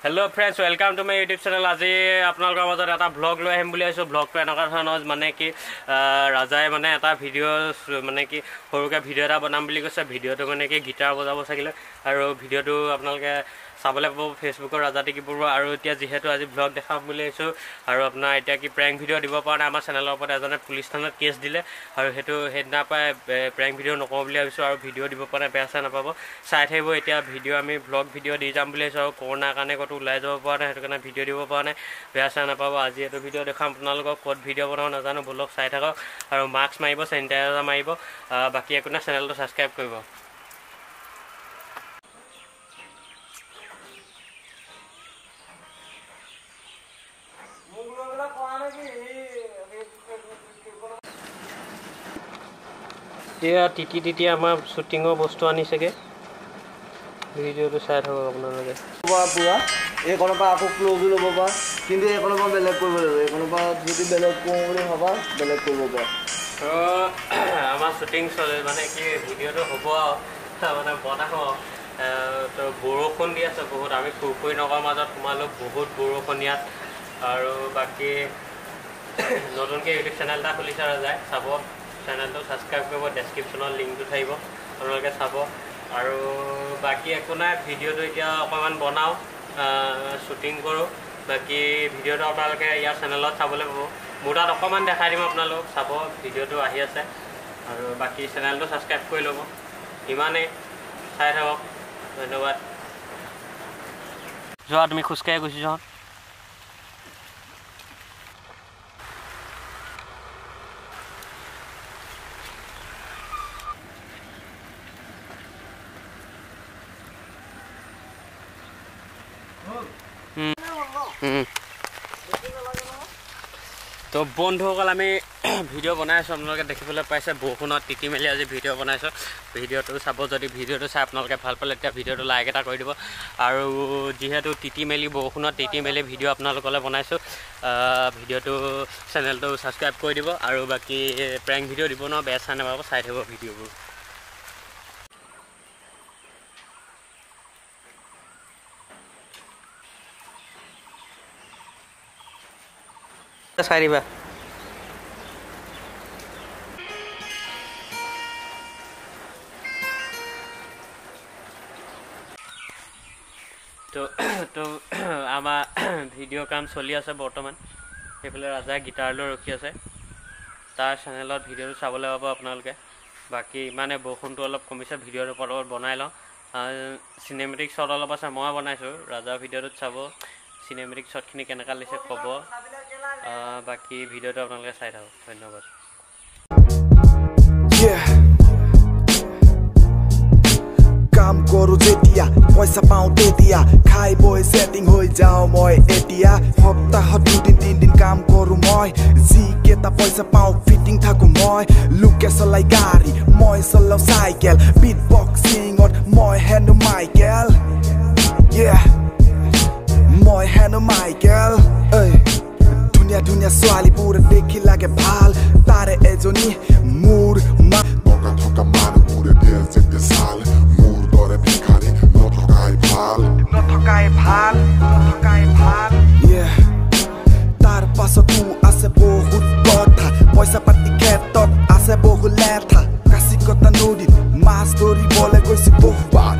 Hello friends, welcome to my YouTube channel. Aji apnalokor majot eta vlog loi ahim buli aisu. Vlog to enaka dhৰণৰ mane ki Rajai mane eta video mane ki horuka video eta banam buli koise. Video to mane ki guitar bojabo sakile aru video to apnaloke sabole pabo Facebook Raja Tiki purbo aru etia jihetu aji vlog dekham buli aisu aru apna etia ki prank video dibo para amar channel opor ejone police thanat case dile aru hetu hedna pae prank video noko buli aisu aru video dibo para beasa na pabo sai thaibo etia video ami vlog video di jam buli aisu aru corona kane কত উলাই যাব পারে হেতু কানে video দিব পারে না বেয়াসা না পাবো আজি এটো ভিডিও দেখাম আপোনালোকক কত ভিডিও বনাও না জানো ব্লগ চাই থাকক আৰু মাস্ক মাৰিব স্যানিটাইজাৰ মাৰিব বাকি একোনা চেনেলটো সাবস্ক্ৰাইব কৰিব এয়া টিটি আমাৰ শুটিংৰ বস্তু আনিছেগে ভিডিও তো চাই থাকক আপোনালোকে পুৰা এই কোনোবা আকো ক্লোজ লব বা কিন্তু এই কোনোবা বেলেগ কৰিব লাগিব এই কোনোবা যদি বেলেগ কম বুলি ভাবা বেলেগ কৰিব বা তো আমাৰ শুটিং চলে মানে কি ভিডিওটো হ'ব মানে বনাও তো বৰষুণ দি আছে বহুত আমি ফুৰফুৰি নগৰ মাজত সোমালো বহুত বৰষুণ ইয়াত আৰু বাকি নতুনকে ইউটিউব চেনেল এটা খুলিছে যায় চাব চেনেলটো সাবস্ক্ৰাইব কৰিব ডেসক্ৰিপচনৰ লিংকটো থাকিব আপোনালোকে চাব আৰু বাকি একোনা ভিডিওটো এতিয়া অকমান বনাও শুটিং কৰো বাকি ভিডিওটো আপোনালোকে ইয়াৰ চেনেলত চাবলৈ পাব মোৰ তাত অকমান দেখাই দিম আপোনালোক চাব ভিডিওটো আহি আছে আৰু বাকি চেনেলটো সাবস্ক্ৰাইব কৰি ল'ব ইমানে চাই থাকক ধন্যবাদ যোৱা তুমি খুচকাই গুছি যাও তো বন্ধুসকল আমি ভিডিও বনাইছো আপোনালোকে দেখিবলৈ পাইছে বৰষুণত টিটি মেলি আজি ভিডিও বনাইছো ভিডিওটো চাব যদি ভিডিওটো চাই আপোনালোকে ভাল পালে তেতিয়া ভিডিওটো লাইক এটা কৰি দিব আৰু যেহেতু টিটি মেলি বৰষুণত টিটি মেলি ভিডিও আপোনালোকলৈ বনাইছো ভিডিওটো চেনেলটো সাবস্ক্ৰাইব কৰি দিব আৰু বাকি প্ৰেংক ভিডিও দিব ন বেয়া চাই নাপাব চাই থাকিব ভিডিওবোৰ সাৰিবা তো আমাৰ ভিডিও কাম চলি আছে বৰ্তমান এফালে ৰাজা গিটাৰ লৈ ৰখি আছে তাৰ চেনেলত ভিডিওটো চাবলৈ পাব আপোনালোকে বাকি মানে বৰষুণটো অলপ কমিছে ভিডিওটো পৰত বনাই লওঁ সিনেমেটিক শট অলপ আছে মই বনাইছো ৰাজা ভিডিওটোত চাব সিনেমেটিক শটখিনি কেনেকা লৈছে ক'ব বাকি ভিডিওটো আপোনালোকে চাই থাকক ধন্যবাদ কাম কৰো যেতিয়া পইচা পাও তেতিয়া খাই বই সেটিং হৈ যাও মই এতিয়া সপ্তাহত দুদিন তিনদিন কাম কৰো মই যি কেটা পইচা পাও ফিটিং থাকো মই লুকে চলাই গাড়ী মই চলাও চাইকেল বিট বক্সিংত মই হেনো মাইকেল মই হেনো মাইকেল ধুনীয়া ছোৱালী পুৰা দেখি লাগে ভাল তাৰে এজনী মোৰ বকা থকা মানুহবোৰে দিয়ে যেতে চাল মোৰ দৰে ভিখাৰী নথকাই ভাল তাৰ পাছতো আছে বহুত কথা পইচা পাতি ক্ষেত্ৰত আছে বহু লেঠা কাছিকতা নদীত মাছ ধৰিবলৈ গৈছে বহুবাৰ